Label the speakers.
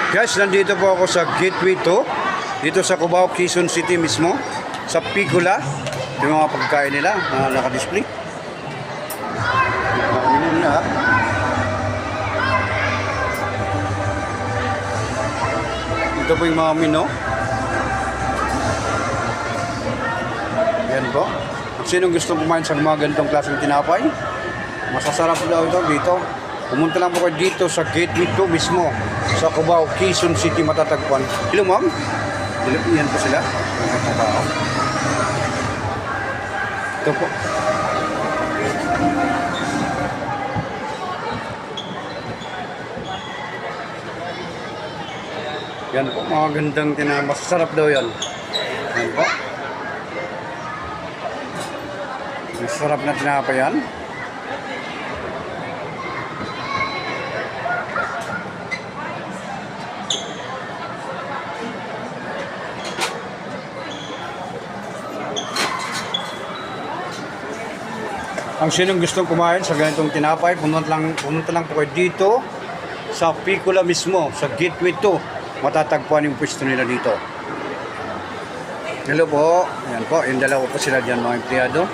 Speaker 1: Guys, nandito po ako sa Gateway 2. Dito sa Cubao, Quezon City mismo. Sa Piccola. Yung mga pagkain nila na naka-display. Menu nila ha. Ito po yung mga menu. Yan po. Kung sinong gustong kumain sa mga ganitong klaseng tinapay, masasarap daw ito dito. Pumunta lang po kayo dito sa Gateway 2 mismo sa Cubao, Quezon City matatagpuan. Hello ma'am. Hello, yan po sila. Ito po. Yan po, mga gandang tinapay. Masasarap daw yan. Yan po. Masarap na tinapay yan. Ang sinong gustong kumain sa ganitong tinapay, pumunta lang po kayo dito sa Piccola mismo, sa Gateway 2. Matatagpuan yung pwesto nila dito. Hello po. Yan po, yung dalawa po sila dyan mga empleyado.